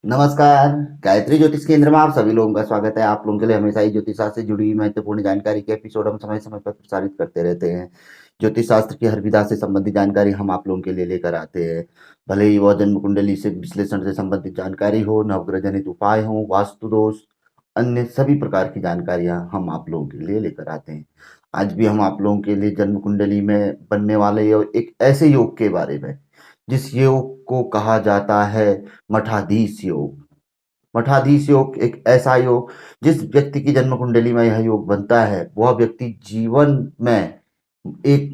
नमस्कार। गायत्री ज्योतिष केंद्र में आप सभी लोगों का स्वागत है। आप लोगों के लिए हमेशा ही ज्योतिष शास्त्र से जुड़ी हुई महत्वपूर्ण जानकारी के एपिसोड हम समय समय पर प्रसारित करते रहते हैं। ज्योतिष शास्त्र की हर विधा से संबंधित जानकारी हम आप लोगों के लिए लेकर आते हैं। भले ही वह जन्म कुंडली से विश्लेषण से संबंधित जानकारी हो, नवग्रह जनित उपाय हो, वास्तु दोष, अन्य सभी प्रकार की जानकारियां हम आप लोगों के लिए लेकर आते हैं। आज भी हम आप लोगों के लिए जन्म कुंडली में बनने वाले एक ऐसे योग के बारे में, जिस योग को कहा जाता है मठाधीश योग। मठाधीश योग एक ऐसा योग, जिस व्यक्ति की जन्म कुंडली में यह योग बनता है, वह व्यक्ति जीवन में एक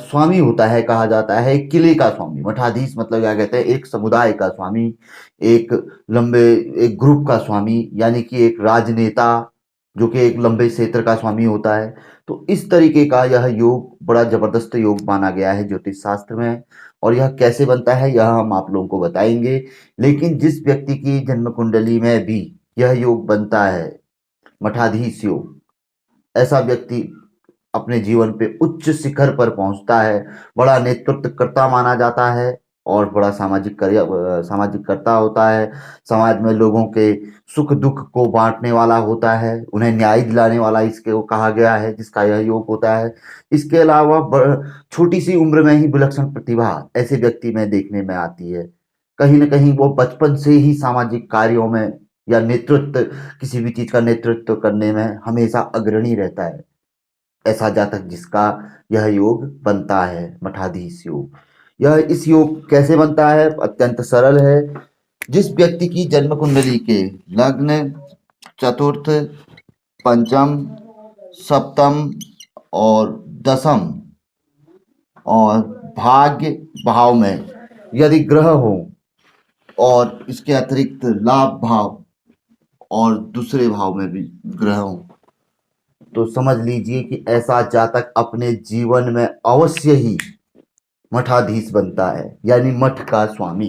स्वामी होता है। कहा जाता है एक किले का स्वामी। मठाधीश मतलब क्या कहते हैं, एक समुदाय का स्वामी, एक लंबे एक ग्रुप का स्वामी, यानी कि एक राजनेता जो कि एक लंबे क्षेत्र का स्वामी होता है। तो इस तरीके का यह योग बड़ा जबरदस्त योग माना गया है ज्योतिष शास्त्र में। और यह कैसे बनता है यह हम आप लोगों को बताएंगे। लेकिन जिस व्यक्ति की जन्म कुंडली में भी यह योग बनता है, मठाधीश योग, ऐसा व्यक्ति अपने जीवन पे उच्च शिखर पर पहुंचता है, बड़ा नेतृत्वकर्ता माना जाता है और बड़ा सामाजिक कर्ता होता है। समाज में लोगों के सुख दुख को बांटने वाला होता है, उन्हें न्याय दिलाने वाला इसके को कहा गया है, जिसका यह योग होता है। इसके अलावा छोटी सी उम्र में ही विलक्षण प्रतिभा ऐसे व्यक्ति में देखने में आती है। कहीं न कहीं वो बचपन से ही सामाजिक कार्यों में या नेतृत्व, किसी भी चीज का नेतृत्व करने में हमेशा अग्रणी रहता है। ऐसा जातक जिसका यह योग बनता है, मठाधीश योग। यह इस योग कैसे बनता है, अत्यंत सरल है। जिस व्यक्ति की जन्म कुंडली के लग्न, चतुर्थ, पंचम, सप्तम और दसम और भाग्य भाव में यदि ग्रह हो, और इसके अतिरिक्त लाभ भाव और दूसरे भाव में भी ग्रह हो, तो समझ लीजिए कि ऐसा जातक अपने जीवन में अवश्य ही मठाधीश बनता है, यानी मठ का स्वामी।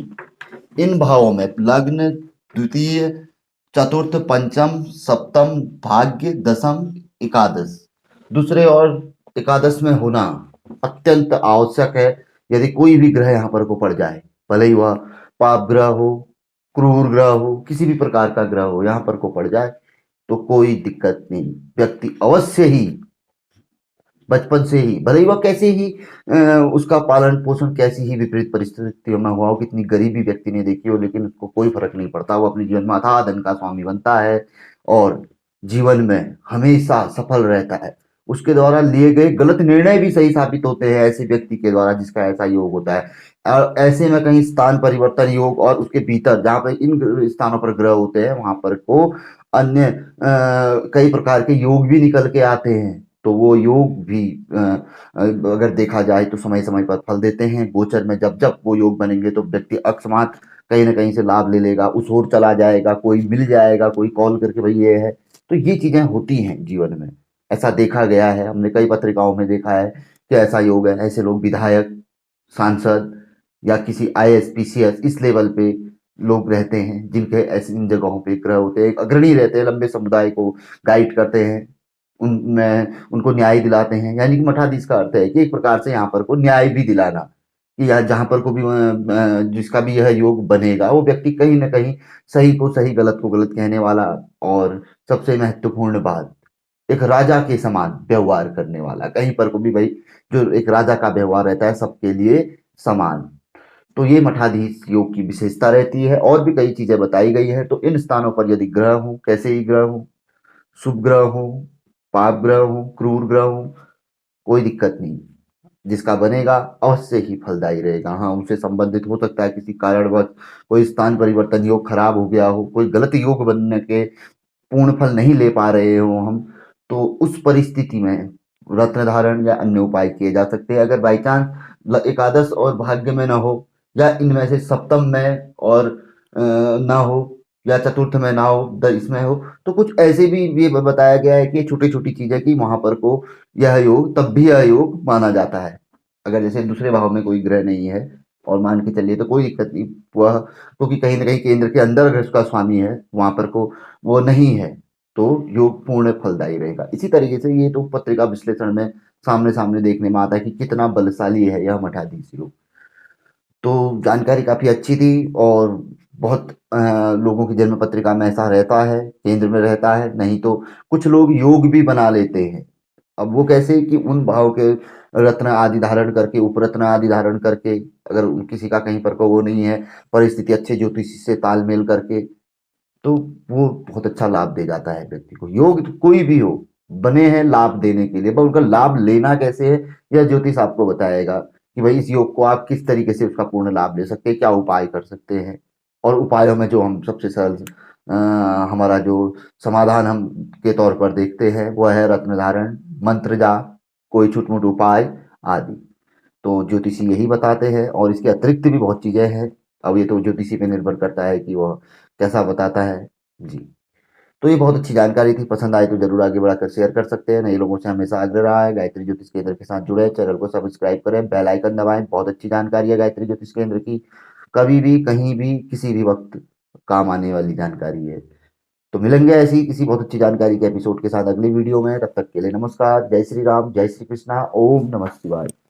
इन भावों में लग्न, द्वितीय, चतुर्थ, पंचम, सप्तम, भाग्य, दसम, एकादश, दूसरे और एकादश में होना अत्यंत आवश्यक है। यदि कोई भी ग्रह यहाँ पर को पड़ जाए, भले ही वह पाप ग्रह हो, क्रूर ग्रह हो, किसी भी प्रकार का ग्रह हो, यहाँ पर को पड़ जाए तो कोई दिक्कत नहीं। व्यक्ति अवश्य ही बचपन से ही, भले ही वह कैसे ही उसका पालन पोषण कैसी ही विपरीत परिस्थितियों में हुआ हो, कितनी गरीबी व्यक्ति ने देखी हो, लेकिन उसको कोई फर्क नहीं पड़ता। वो अपने जीवन में अथाह धन का स्वामी बनता है और जीवन में हमेशा सफल रहता है। उसके द्वारा लिए गए गलत निर्णय भी सही साबित होते हैं ऐसे व्यक्ति के द्वारा जिसका ऐसा योग होता है। और ऐसे में कहीं स्थान परिवर्तन योग और उसके भीतर जहाँ पर इन स्थानों पर ग्रह होते हैं, वहां पर को अन्य कई प्रकार के योग भी निकल के आते हैं। तो वो योग भी अगर देखा जाए तो समय समय पर फल देते हैं। गोचर में जब जब वो योग बनेंगे तो व्यक्ति अकस्मात कहीं ना कहीं से लाभ ले लेगा, उस ओर चला जाएगा, कोई मिल जाएगा, कोई कॉल करके भाई ये है। तो ये चीजें होती हैं जीवन में, ऐसा देखा गया है। हमने कई पत्रिकाओं में देखा है कि ऐसा योग है। ऐसे लोग विधायक, सांसद या किसी आईएएस पीसीएस इस लेवल पे लोग रहते हैं, जिनके ऐसे इन जगहों पे ग्रह होते हैं, एक अग्रणी रहते हैं, लंबे समुदाय को गाइड करते हैं, उनमें उनको न्याय दिलाते हैं। यानी कि मठाधीश का अर्थ है कि एक प्रकार से यहाँ पर को न्याय भी दिलाना, कि यहाँ जहाँ पर को भी जिसका भी यह योग बनेगा, वो व्यक्ति कहीं ना कहीं सही को सही, गलत को गलत कहने वाला, और सबसे महत्वपूर्ण बात, एक राजा के समान व्यवहार करने वाला। कहीं पर को भी भाई जो एक राजा का व्यवहार रहता है, सबके लिए समान। तो ये मठाधीश योग की विशेषता रहती है। और भी कई चीजें बताई गई है। तो इन स्थानों पर यदि ग्रह हो, कैसे ही ग्रह हो, शुभ ग्रह हो, पाप ग्रह हो, क्रूर ग्रह हो, कोई दिक्कत नहीं। जिसका बनेगा अवश्य ही फलदायी रहेगा। हाँ, उनसे संबंधित हो सकता है किसी कारणवश कोई स्थान परिवर्तन योग खराब हो गया हो, कोई गलत योग बनने के पूर्ण फल नहीं ले पा रहे हो हम, तो उस परिस्थिति में रत्न धारण या अन्य उपाय किए जा सकते हैं। अगर बाई चांस एकादश और भाग्य में ना हो, या इनमें से सप्तम में और ना हो, या चतुर्थ में ना हो, इसमें हो, तो कुछ ऐसे भी ये बताया गया है कि छोटी छोटी चीजें कि वहां पर को यह योग तब भी यह योग माना जाता है। अगर जैसे दूसरे भाव में कोई ग्रह नहीं है और मान के चलिए तो कोई दिक्कत नहीं। वह क्योंकि कहीं ना कहीं केंद्र के अंदर अगर उसका स्वामी है, वहां पर को वो नहीं है, तो योग पूर्ण फलदायी रहेगा। इसी तरीके से ये तो पत्रिका विश्लेषण में सामने सामने देखने में आता है कि कितना बलशाली है यह मठाधीश योग। तो जानकारी काफ़ी अच्छी थी और बहुत लोगों की जन्म पत्रिका में ऐसा रहता है, केंद्र में रहता है, नहीं तो कुछ लोग योग भी बना लेते हैं। अब वो कैसे कि उन भाव के रत्न आदि धारण करके, उपरत्न आदि धारण करके, अगर किसी का कहीं पर को वो नहीं है, परिस्थिति अच्छे ज्योतिषी से तालमेल करके, तो वो बहुत अच्छा लाभ दे जाता है व्यक्ति को। योग तो कोई भी हो, बने हैं लाभ देने के लिए, पर उनका लाभ लेना कैसे है यह ज्योतिष आपको बताएगा कि भाई इस योग को आप किस तरीके से उसका पूर्ण लाभ ले सकते हैं, क्या उपाय कर सकते हैं। और उपायों में जो हम सबसे सरल हमारा जो समाधान हम के तौर पर देखते हैं वह है रत्न धारण, मंत्र जाप, कोई छुटमुट उपाय आदि। तो ज्योतिषी यही बताते हैं और इसके अतिरिक्त भी बहुत चीजें हैं। अब ये तो ज्योतिषी पे निर्भर करता है कि वह कैसा बताता है। जी। तो ये बहुत अच्छी जानकारी थी, पसंद आए तो जरूर आगे बढ़ाकर शेयर कर सकते हैं। नए लोगों से हमेशा आग्रह रहा है गायत्री ज्योतिष केंद्र के साथ जुड़े, चैनल को सब्सक्राइब करें, बेल आइकन दबाएं। बहुत अच्छी जानकारी है गायत्री ज्योतिष केंद्र की, कभी भी कहीं भी किसी भी वक्त काम आने वाली जानकारी है। तो मिलेंगे ऐसी किसी बहुत अच्छी जानकारी के एपिसोड के साथ अगली वीडियो में। तब तक के लिए नमस्कार, जय श्री राम, जय श्री कृष्णा, ओम नमः शिवाय।